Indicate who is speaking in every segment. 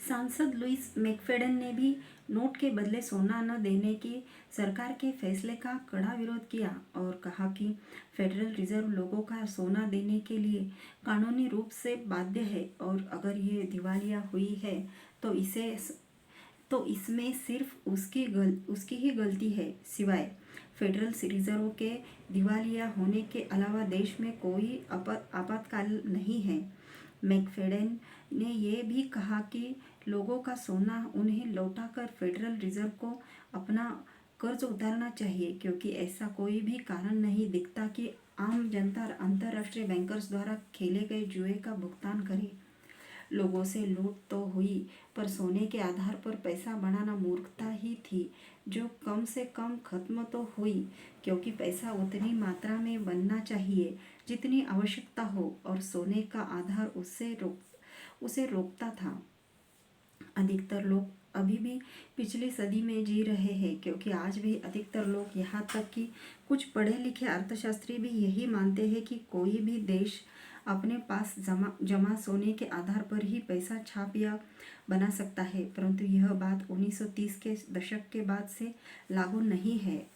Speaker 1: सांसद Louis McFadden ने भी नोट के बदले सोना न देने की सरकार के फैसले का कड़ा विरोध किया और कहा कि फेडरल रिजर्व लोगों का सोना देने के लिए कानूनी रूप से बाध्य है और अगर ये दिवालिया हुई है तो इसमें सिर्फ उसकी ही गलती है, सिवाय फेडरल रिजर्व के दिवालिया होने के अलावा देश में कोई आपातकाल नहीं है। मैकफेडन ने यह भी कहा कि लोगों का सोना उन्हें लौटाकर फेडरल रिजर्व को अपना कर्ज उतारना चाहिए, क्योंकि ऐसा कोई भी कारण नहीं दिखता कि आम जनता अंतर्राष्ट्रीय बैंकर्स द्वारा खेले गए जुए का भुगतान करे। लोगों से लूट तो हुई, पर सोने के आधार पर पैसा बनाना मूर्खता ही थी, जो कम से कम खत्म तो हुई, क्योंकि पैसा उतनी मात्रा में बनना चाहिए जितनी आवश्यकता हो और सोने का आधार उसे रोकता था। अधिकतर लोग अभी भी पिछली सदी में जी रहे हैं, क्योंकि आज भी अधिकतर लोग, यहाँ तक कि कुछ पढ़े लिखे अर्थशास्त्री भी यही मानते हैं कि कोई भी देश अपने पास जमा सोने के आधार पर ही पैसा छाप या बना सकता है, परंतु यह बात 1930 के दशक के बाद से लागू नहीं है।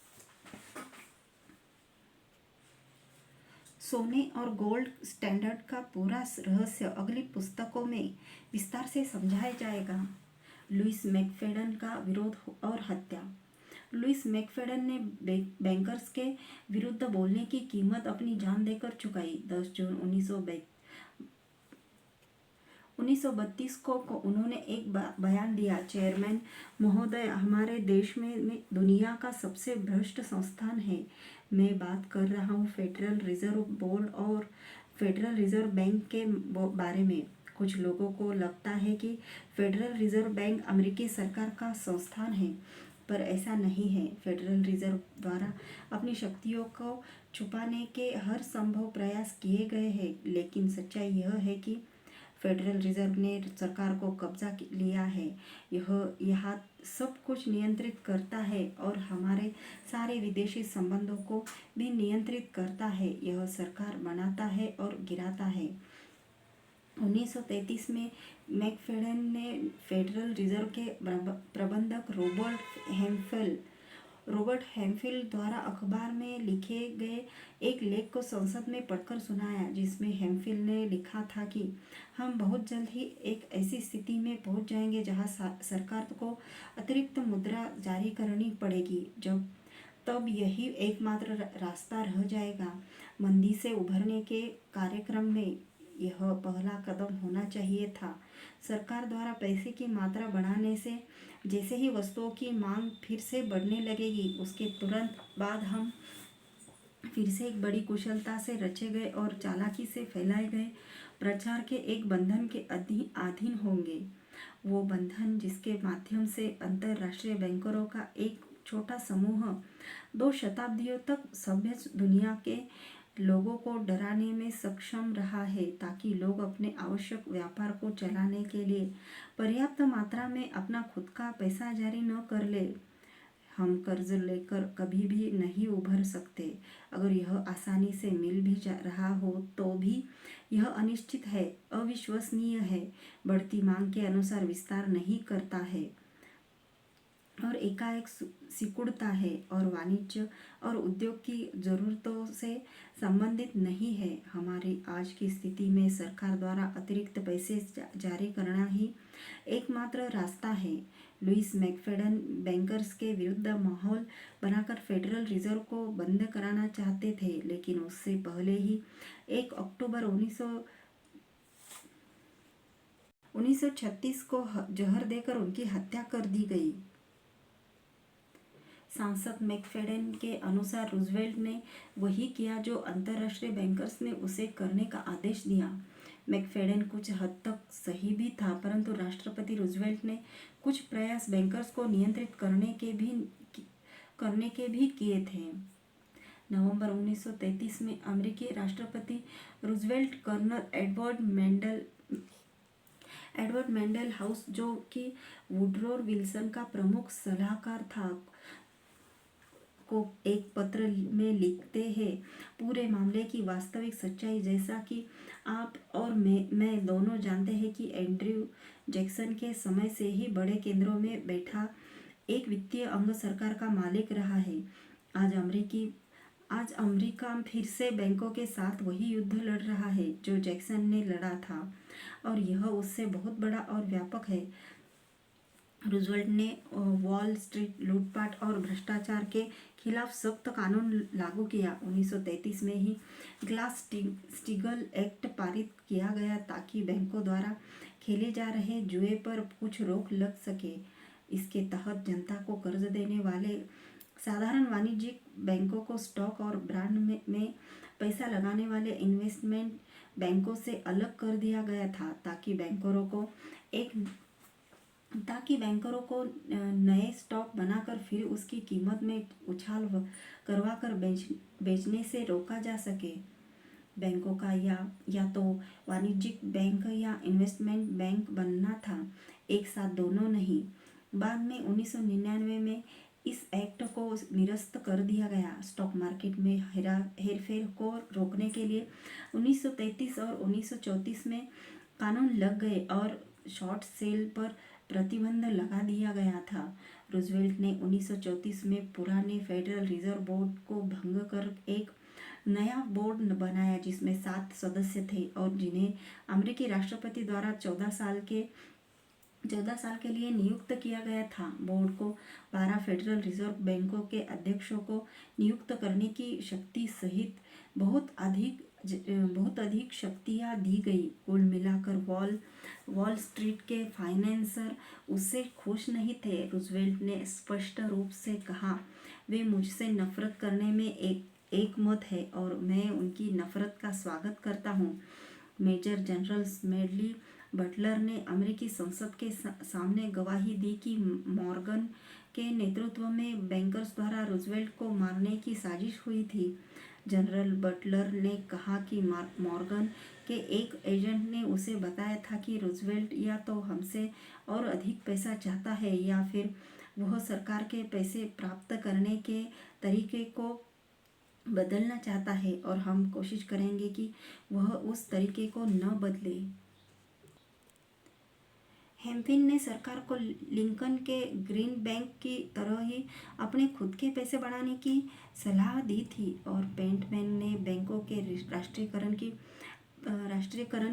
Speaker 1: सोने और गोल्ड स्टैंडर्ड का पूरा रहस्य अगली पुस्तकों में विस्तार से समझाया जाएगा। लुइस मैकफेडन का विरोध और हत्या। लुइस मैकफेडन ने बैंकर्स के विरुद्ध बोलने की कीमत अपनी जान देकर चुकाई। 10 जून 1932 को उन्होंने एक बयान दिया, चेयरमैन महोदय, हमारे देश में दुनिया का सबसे भ्रष्ट संस्थान है। मैं बात कर रहा हूँ फेडरल रिजर्व बोर्ड और फेडरल रिजर्व बैंक के बारे में। कुछ लोगों को लगता है कि फेडरल रिजर्व बैंक अमेरिकी सरकार का संस्थान है, पर ऐसा नहीं है। फेडरल रिजर्व द्वारा अपनी शक्तियों को छुपाने के हर संभव प्रयास किए गए हैं, लेकिन सच्चाई यह है कि फेडरल रिजर्व ने सरकार को कब्जा लिया है। यह सब कुछ नियंत्रित करता है और हमारे सारे विदेशी संबंधों को भी नियंत्रित करता है। यह सरकार बनाता है और गिराता है। 1933 में मैकफेडन ने फेडरल रिजर्व के प्रबंधक रॉबर्ट हेम्फिल द्वारा अखबार में लिखे गए एक लेख को संसद में पढ़कर सुनाया, जिसमें हेम्फिल ने लिखा था कि हम बहुत जल्द ही एक ऐसी स्थिति में पहुंच जाएंगे जहां सरकार को अतिरिक्त मुद्रा जारी करनी पड़ेगी। तब यही एकमात्र रास्ता रह जाएगा। मंदी से उभरने के कार्यक्रम में यह पहला कदम होना चाहिए था। सरकार द्वारा पैसे की मात्रा बढ़ाने से जैसे ही वस्तुओं की मांग फिर से बढ़ने लगेगी, उसके तुरंत बाद हम फिर से एक बड़ी कुशलता से रचे गए और चालाकी से फैलाए गए प्रचार के एक बंधन के अधीन होंगे। वो बंधन जिसके माध्यम से अंतर्राष्ट्रीय बैंकरों का एक छोटा समूह 2 शताब्दियों तक सभ्य दुनिया के लोगों को डराने में सक्षम रहा है, ताकि लोग अपने आवश्यक व्यापार को चलाने के लिए पर्याप्त मात्रा में अपना खुद का पैसा जारी न कर ले। हम कर्ज लेकर कभी भी नहीं उभर सकते। अगर यह आसानी से मिल भी रहा हो तो भी यह अनिश्चित है, अविश्वसनीय है, बढ़ती मांग के अनुसार विस्तार नहीं करता है और एकाएक सिकुड़ता है और वाणिज्य और उद्योग की जरूरतों से संबंधित नहीं है। हमारी आज की स्थिति में सरकार द्वारा अतिरिक्त पैसे जारी करना ही एकमात्र रास्ता है। लुइस मैकफेडन बैंकर्स के विरुद्ध माहौल बनाकर फेडरल रिजर्व को बंद कराना चाहते थे, लेकिन उससे पहले ही 1 अक्टूबर 1936 को जहर देकर उनकी हत्या कर दी गई। सांसद मैकफेडन के अनुसार रूजवेल्ट ने वही किया जो अंतर्राष्ट्रीय बैंकर्स ने उसे करने का आदेश दिया। मैकफेडन कुछ हद तक सही भी था, परंतु राष्ट्रपति रूजवेल्ट ने कुछ प्रयास बैंकर्स को नियंत्रित करने के भी किए थे। नवंबर 1933 में अमेरिकी राष्ट्रपति Roosevelt Colonel Edward Mandell House, जो कि वुडरो विल्सन का प्रमुख सलाहकार था, को एक पत्र में लिखते हैं पूरे मामले की वास्तविक सच्चाई। जैसा कि आप और मैं दोनों जानते हैं कि एंड्रयू जैक्सन के समय से ही बड़े केंद्रों में बैठा एक वित्तीय अंग सरकार का मालिक रहा है। आज अमेरिका फिर से बैंकों के साथ वही युद्ध लड़ रहा है जो जैक्सन ने लड़ा था, और यह उससे बहुत बड़ा और व्यापक है। रूजवेल्ट ने वॉल स्ट्रीट लूटपाट और भ्रष्टाचार के खिलाफ सख्त कानून लागू किया। 1933 में ही ग्लास स्टीगल एक्ट पारित किया गया ताकि बैंकों द्वारा खेले जा रहे जुए पर कुछ रोक लग सके। इसके तहत जनता को कर्ज देने वाले साधारण वाणिज्यिक बैंकों को स्टॉक और बॉन्ड में पैसा लगाने वाले इन्वेस्टमेंट बैंकों से अलग कर दिया गया था ताकि बैंकरों को नए स्टॉक बनाकर फिर उसकी कीमत में उछाल करवाकर बेचने से रोका जा सके। बैंकों का या तो वाणिज्यिक बैंक या इन्वेस्टमेंट बैंक बनना था, एक साथ दोनों नहीं। बाद में 1999 में इस एक्ट को निरस्त कर दिया गया। स्टॉक मार्केट में हेरफेर को रोकने के लिए 1933 और 1934 में कानून लग गए और शॉर्ट सेल पर प्रतिबंध लगा दिया गया था। रूजवेल्ट ने 1934 में पुराने फेडरल रिजर्व बोर्ड को भंग कर एक नया बोर्ड बनाया जिसमें 7 सदस्य थे और जिन्हें अमेरिकी राष्ट्रपति द्वारा 14 साल के लिए नियुक्त किया गया था। बोर्ड को 12 फेडरल रिजर्व बैंकों के अध्यक्षों को नियुक्त करने की शक्ति सहित बहुत अधिक शक्तियां दी गई। कुल मिलाकर वॉल स्ट्रीट के फाइनेंसर उससे खुश नहीं थे। रूजवेल्ट ने स्पष्ट रूप से कहा, वे मुझसे नफरत करने में एक मत है और मैं उनकी नफरत का स्वागत करता हूँ। मेजर जनरल स्मेडली बटलर ने अमेरिकी संसद के सामने गवाही दी कि मॉर्गन के नेतृत्व में बैंकर्स द्वारा रूजवेल्ट को मारने की साजिश हुई थी। जनरल बटलर ने कहा कि मॉर्गन के एक एजेंट ने उसे बताया था कि रूजवेल्ट या तो हमसे और अधिक पैसा चाहता है या फिर वह सरकार के पैसे प्राप्त करने के तरीके को बदलना चाहता है और हम कोशिश करेंगे कि वह उस तरीके को न बदले। हेम्फिन ने सरकार को लिंकन के ग्रीन बैंक की तरह ही अपने खुद के पैसे बढ़ाने की सलाह दी थी और पेंटमैन ने बैंकों के राष्ट्रीयकरण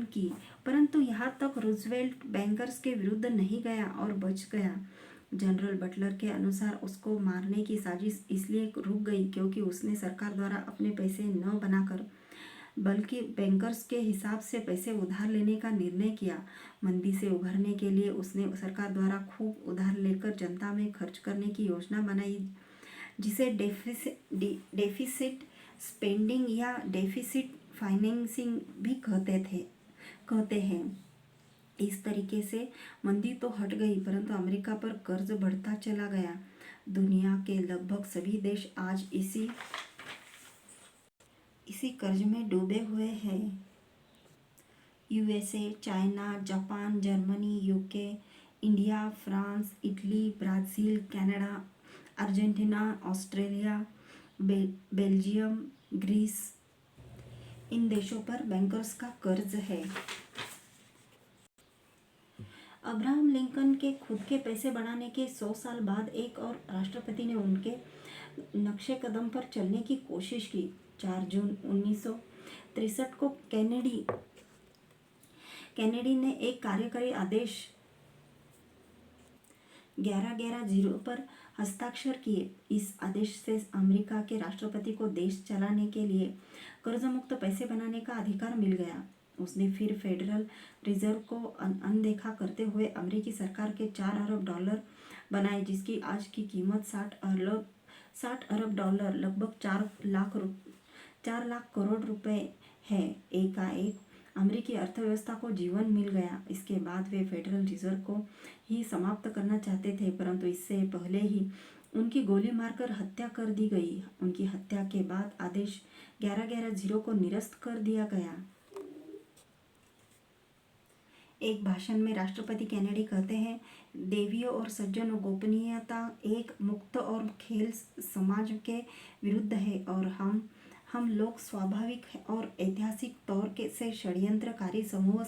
Speaker 1: की, परंतु यहाँ तक रूजवेल्ट बैंकर्स के विरुद्ध नहीं गया और बच गया। जनरल बटलर के अनुसार उसको मारने की साजिश इसलिए रुक गई क्योंकि उसने सरकार द्वारा अपने पैसे न बनाकर बल्कि बैंकर्स के हिसाब से पैसे उधार लेने का निर्णय किया। मंदी से उभरने के लिए उसने सरकार द्वारा खूब उधार लेकर जनता में खर्च करने की योजना बनाई जिसे डेफिसिट स्पेंडिंग या डेफिसिट फाइनेंसिंग भी कहते हैं। इस तरीके से मंदी तो हट गई परंतु अमेरिका पर कर्ज बढ़ता चला गया। दुनिया के लगभग सभी देश आज इसी कर्ज में डूबे हुए हैं। USA, China, Japan, Germany, UK, India, France, Italy, Brazil, Canada, Argentina, Australia, Belgium, Greece, इन देशों पर बैंकर्स का कर्ज है। अब्राहम लिंकन के खुद के पैसे बढ़ाने के 100 साल बाद एक और राष्ट्रपति ने उनके नक्शे कदम पर चलने की कोशिश की। 4 जून 1963 को कैनेडी ने एक कार्यकारी आदेश 11-11-0 पर हस्ताक्षर किए। इस आदेश से अमेरिका के राष्ट्रपति को देश चलाने के लिए कर्ज मुक्त पैसे बनाने का अधिकार मिल गया। उसने फिर फेडरल रिजर्व को अनदेखा करते हुए अमेरिकी सरकार के $4 अरब बनाए जिसकी आज की कीमत $60 अरब लगभग 4 लाख करोड़ रुपए है। एकाएक अमेरिकी अर्थव्यवस्था को जीवन मिल गया। इसके बाद वे फेडरल रिजर्व को ही समाप्त करना चाहते थे परंतु इससे पहले ही उनकी गोली मारकर हत्या कर दी गई। उनकी हत्या के बाद आदेश 11-11-0 को निरस्त कर दिया गया। एक भाषण में राष्ट्रपति केनेडी कहते हैं, देवियों और सज्जनों, गोपनीयता एक मुक्त और खेल समाज के विरुद्ध है और हम लोग स्वाभाविक और ऐतिहासिक तौर से षड्यंत्रकारी समूह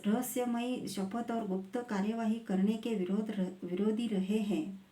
Speaker 1: रहस्यमयी शपथ और गुप्त कार्यवाही करने के विरोधी रहे हैं।